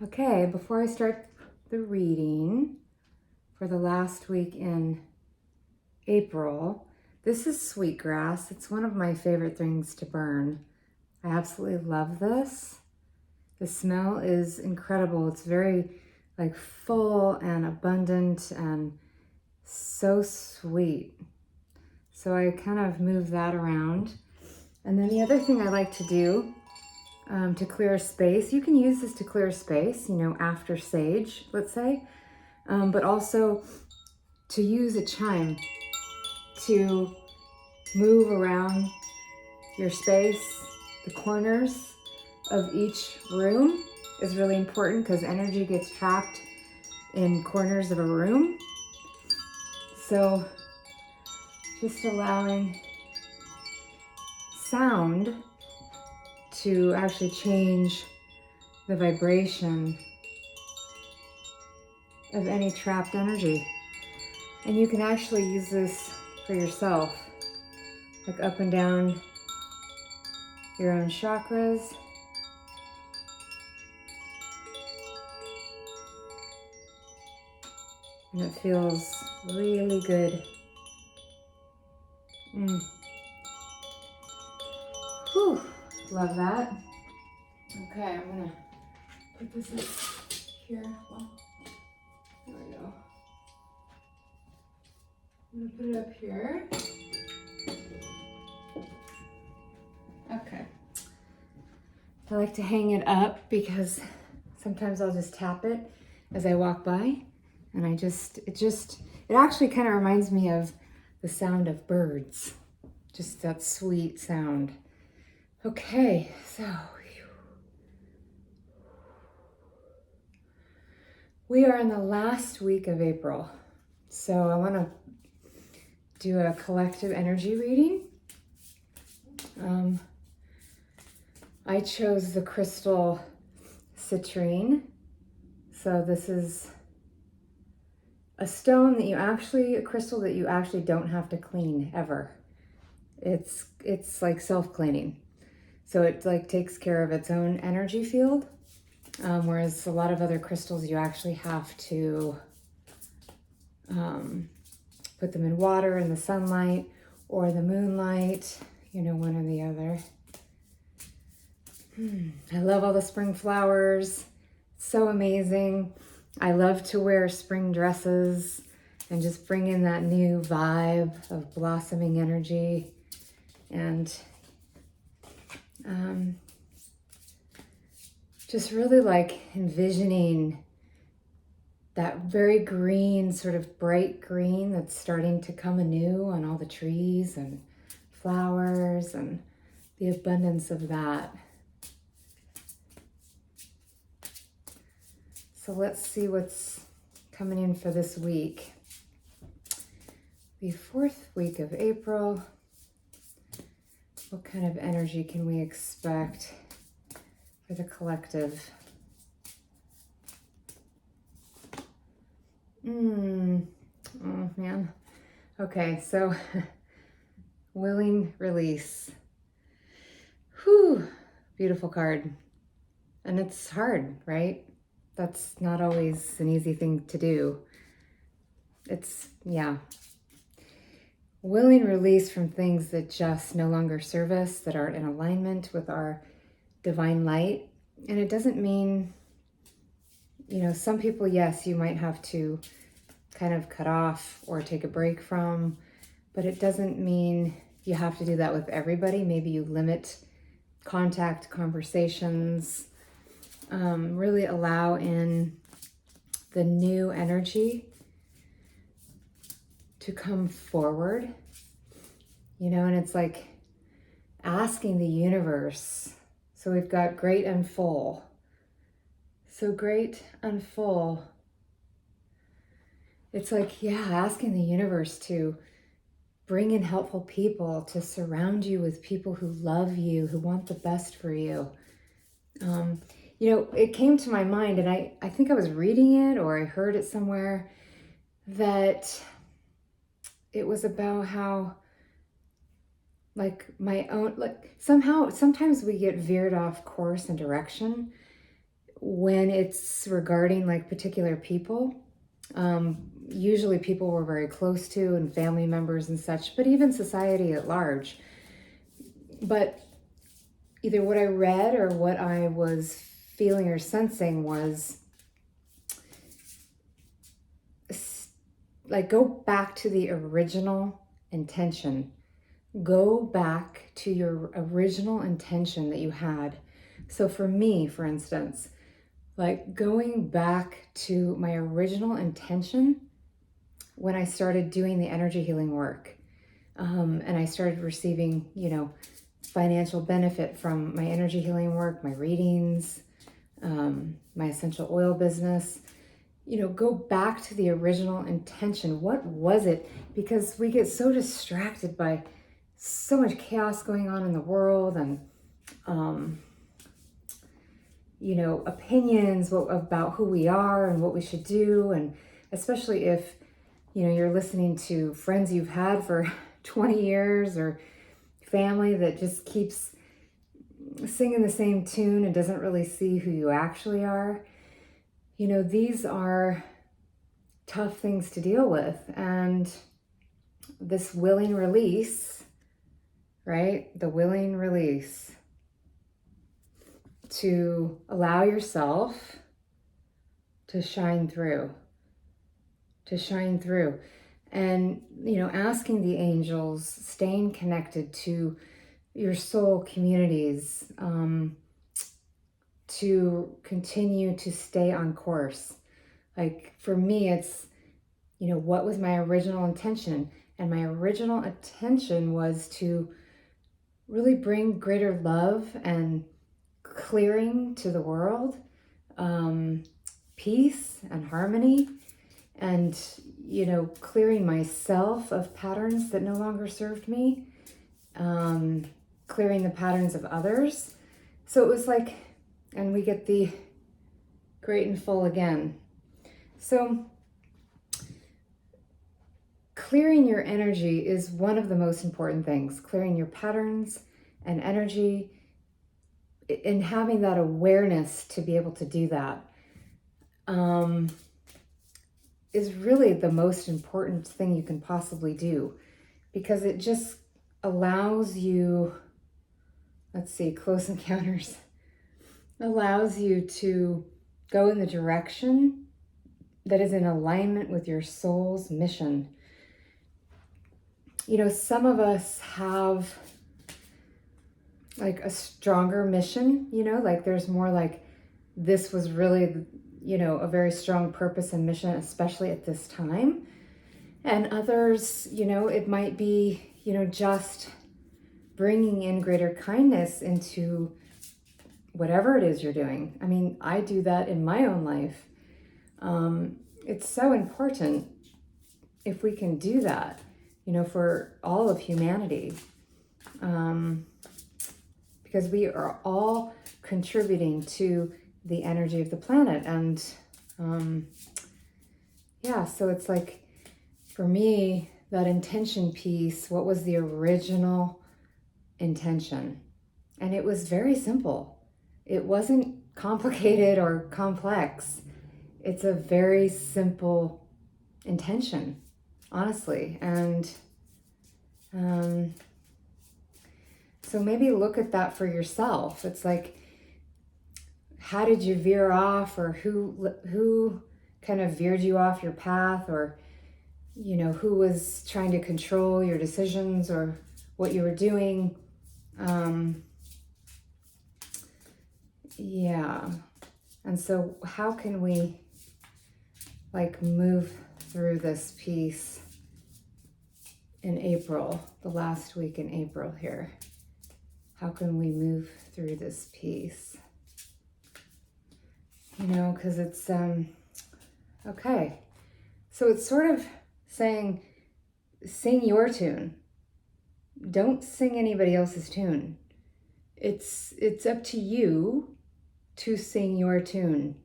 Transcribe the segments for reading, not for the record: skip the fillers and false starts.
Okay, before I start the reading for the last week in April, this is sweetgrass. It's one of my favorite things to burn. I absolutely love this. The smell is incredible. It's very full and abundant and so sweet. So I kind of move that around. And then the other thing I like to do to clear space, you can use this to clear space, after sage, let's say, but also to use a chime to move around your space. The corners of each room is really important because energy gets trapped in corners of a room. So just allowing sound to actually change the vibration of any trapped energy. And you can actually use this for yourself, like up and down your own chakras. And it feels really good. Whew, love that. Okay, I'm gonna put this in here. Well, there we go. I'm gonna put it up here. Okay. I like to hang it up because sometimes I'll just tap it as I walk by, and it actually kind of reminds me of the sound of birds. Just that sweet sound. Okay, so we are in the last week of April. So I want to do a collective energy reading. I chose the crystal citrine. So this is a crystal that you actually don't have to clean ever. It's like self-cleaning. So it takes care of its own energy field. Whereas a lot of other crystals, you actually have to put them in water, in the sunlight, or the moonlight, one or the other. I love all the spring flowers. So amazing. I love to wear spring dresses and just bring in that new vibe of blossoming energy. And just really envisioning that very green, sort of bright green that's starting to come anew on all the trees and flowers and the abundance of that. So let's see what's coming in for this week. The 4th week of April. What kind of energy can we expect for the collective? Oh man. Okay, so willing release. Whew, beautiful card. And it's hard, right? That's not always an easy thing to do. Willing release from things that just no longer serve us, that aren't in alignment with our divine light. And it doesn't mean, some people, yes, you might have to kind of cut off or take a break from, but it doesn't mean you have to do that with everybody. Maybe you limit contact, conversations, really allow in the new energy to come forward, and it's like asking the universe. So we've got great and full. So great and full. It's asking the universe to bring in helpful people, to surround you with people who love you, who want the best for you. It came to my mind, and I think I was reading it or I heard it somewhere, that it was about how sometimes we get veered off course and direction, when it's regarding like particular people, usually people we're very close to and family members and such, but even society at large. But either what I read or what I was feeling or sensing was like, go back to the original intention. Go back to your original intention that you had. So for me, for instance, like going back to my original intention when I started doing the energy healing work, and I started receiving, financial benefit from my energy healing work, my readings, my essential oil business. Go back to the original intention. What was it? Because we get so distracted by so much chaos going on in the world and, opinions about who we are and what we should do. And especially if, you're listening to friends you've had for 20 years or family that just keeps singing the same tune and doesn't really see who you actually are. These are tough things to deal with. And this willing release, right? The willing release to allow yourself to shine through. And, asking the angels, staying connected to your soul communities, to continue to stay on course. Like for me, it's, what was my original intention? And my original intention was to really bring greater love and clearing to the world, peace and harmony, and, clearing myself of patterns that no longer served me, clearing the patterns of others. So it was like, and we get the great and full again. So clearing your energy is one of the most important things. Clearing your patterns and energy, and having that awareness to be able to do that, is really the most important thing you can possibly do, because it just allows you, Close Encounters allows you to go in the direction that is in alignment with your soul's mission. Some of us have like a stronger mission, like there's more like this was really, a very strong purpose and mission, especially at this time. And others, it might be, just bringing in greater kindness into whatever it is you're doing. I mean, I do that in my own life. It's so important if we can do that, for all of humanity. Because we are all contributing to the energy of the planet. And so it's like, for me, that intention piece, what was the original intention? And it was very simple. It wasn't complicated or complex. It's a very simple intention, honestly. And so maybe look at that for yourself. It's like, how did you veer off, or who kind of veered you off your path, or, who was trying to control your decisions or what you were doing? And so how can we like move through this piece in April, the last week in April here? How can we move through this piece? Because it's, okay. So it's sort of saying, sing your tune. Don't sing anybody else's tune. It's up to you to sing your tune.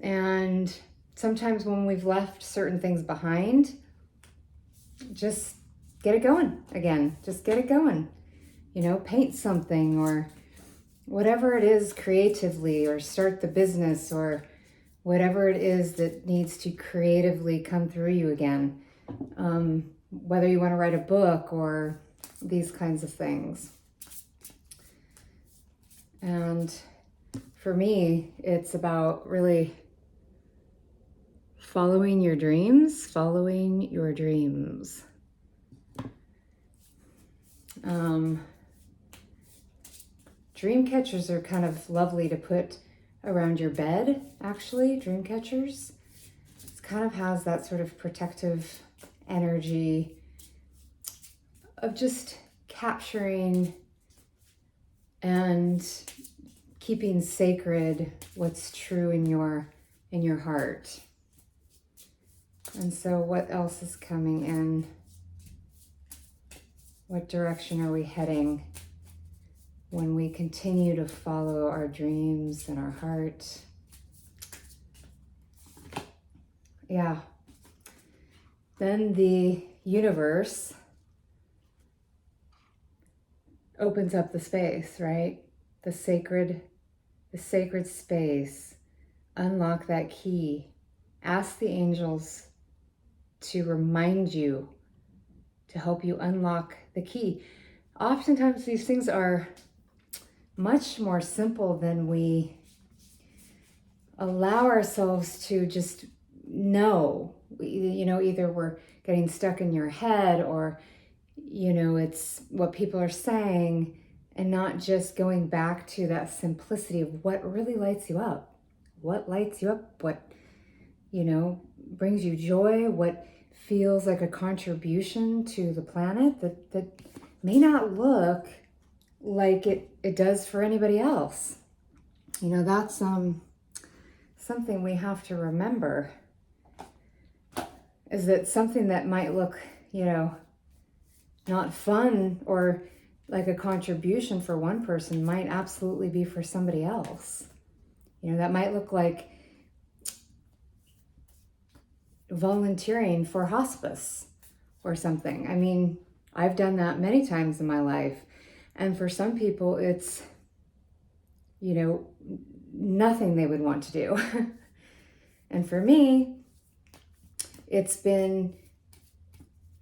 And sometimes when we've left certain things behind, just get it going again. Just get it going. Paint something, or, whatever it is creatively, or start the business, or whatever it is that needs to creatively come through you again. Whether you want to write a book or these kinds of things. And for me, it's about really following your dreams, following your dreams. Dream catchers are kind of lovely to put around your bed, actually, dream catchers. It kind of has that sort of protective energy of just capturing and keeping sacred what's true in your heart. And so what else is coming in? What direction are we heading when we continue to follow our dreams and our heart? Yeah. Then the universe opens up the space, right? The sacred space. Unlock that key. Ask the angels to remind you, to help you unlock the key. Oftentimes these things are much more simple than we allow ourselves to just know. Either we're getting stuck in your head, or it's what people are saying, and not just going back to that simplicity of what really lights you up. What lights you up? What, brings you joy? What feels like a contribution to the planet that may not look like it does for anybody else. That's something we have to remember, is that something that might look, not fun or like a contribution for one person might absolutely be for somebody else. That might look like volunteering for hospice or something. I mean, I've done that many times in my life. And for some people, it's, nothing they would want to do. And for me, it's been,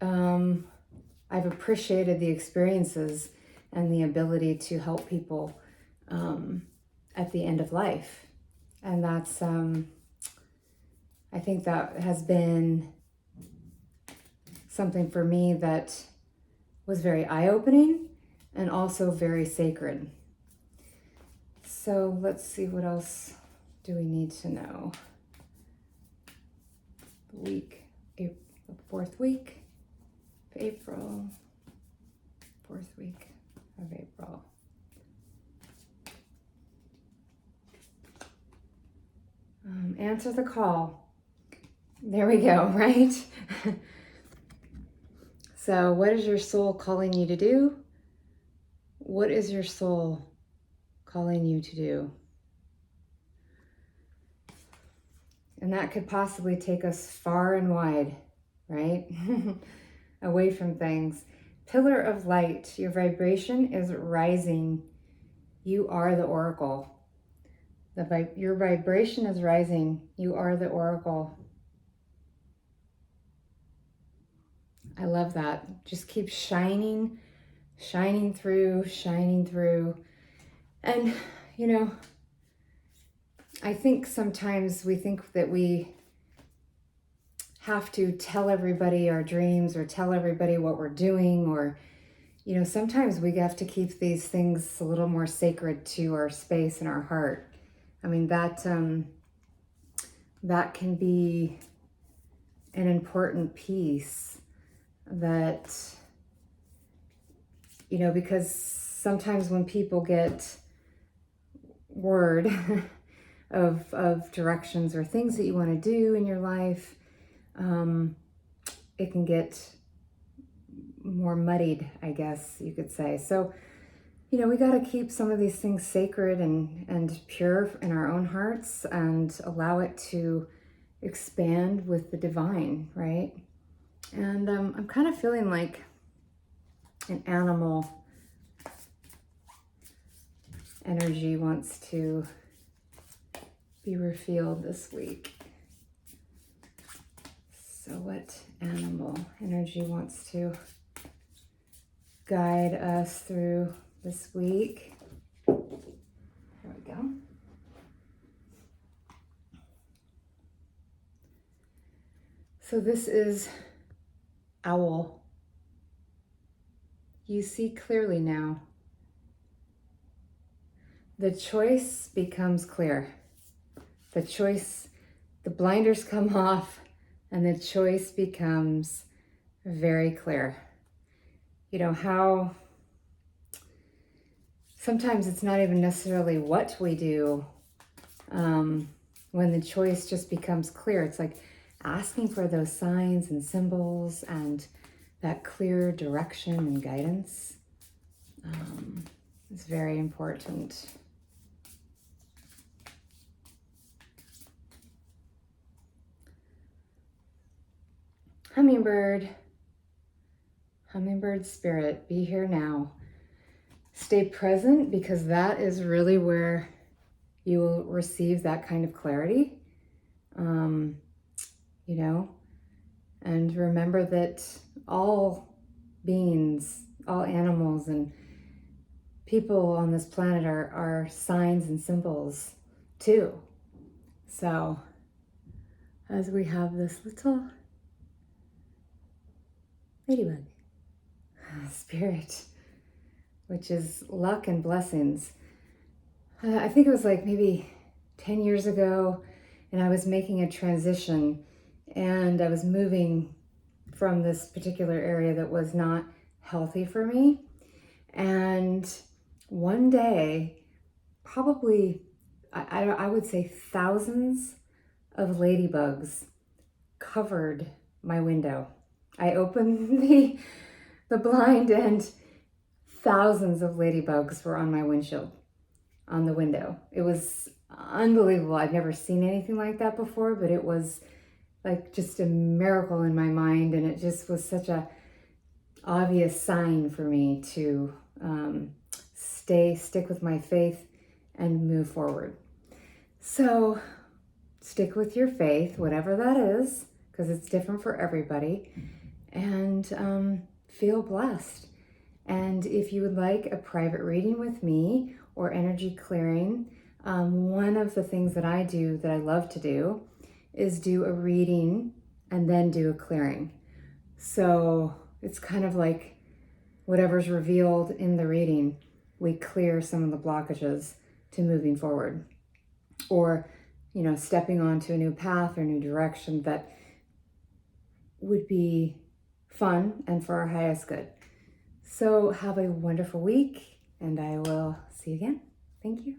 I've appreciated the experiences and the ability to help people at the end of life. And that's, I think that has been something for me that was very eye-opening and also very sacred. So let's see, what else do we need to know? The fourth week of April. Fourth week of April. Answer the call. There we go, right? So what is your soul calling you to do? What is your soul calling you to do? And that could possibly take us far and wide, right? Away from things. Pillar of light, your vibration is rising. You are the oracle. Your vibration is rising. You are the oracle. I love that. Just keep shining through. And, I think sometimes we think that we have to tell everybody our dreams or tell everybody what we're doing, or, sometimes we have to keep these things a little more sacred to our space and our heart. I mean, that can be an important piece that, because sometimes when people get word of directions or things that you want to do in your life, it can get more muddied, I guess you could say. So, we got to keep some of these things sacred and pure in our own hearts and allow it to expand with the divine, right? And I'm kind of feeling like an animal energy wants to be revealed this week? So what animal energy wants to guide us through this week? There we go. So this is owl. You see clearly now. The choice becomes clear. The choice, the blinders come off, and the choice becomes very clear. You know how sometimes it's not even necessarily what we do when the choice just becomes clear. It's like asking for those signs and symbols and that clear direction and guidance is very important. Hummingbird spirit, be here now. Stay present, because that is really where you will receive that kind of clarity. You know, and remember that all beings, all animals and people on this planet are signs and symbols too. So as we have this little ladybug spirit, which is luck and blessings. I think it was like maybe 10 years ago, and I was making a transition, and I was moving from this particular area that was not healthy for me. And one day, probably, I would say thousands of ladybugs covered my window. I opened the blind, and thousands of ladybugs were on my windshield, on the window. It was unbelievable. I'd never seen anything like that before, but it was like just a miracle in my mind, and it just was such a obvious sign for me to stick with my faith and move forward. So stick with your faith, whatever that is, because it's different for everybody, and feel blessed. And if you would like a private reading with me or energy clearing, one of the things that I do that I love to do is do a reading and then do a clearing. So it's kind of like whatever's revealed in the reading, we clear some of the blockages to moving forward, or, you know, stepping onto a new path or new direction that would be fun and for our highest good. So have a wonderful week, and I will see you again. Thank you.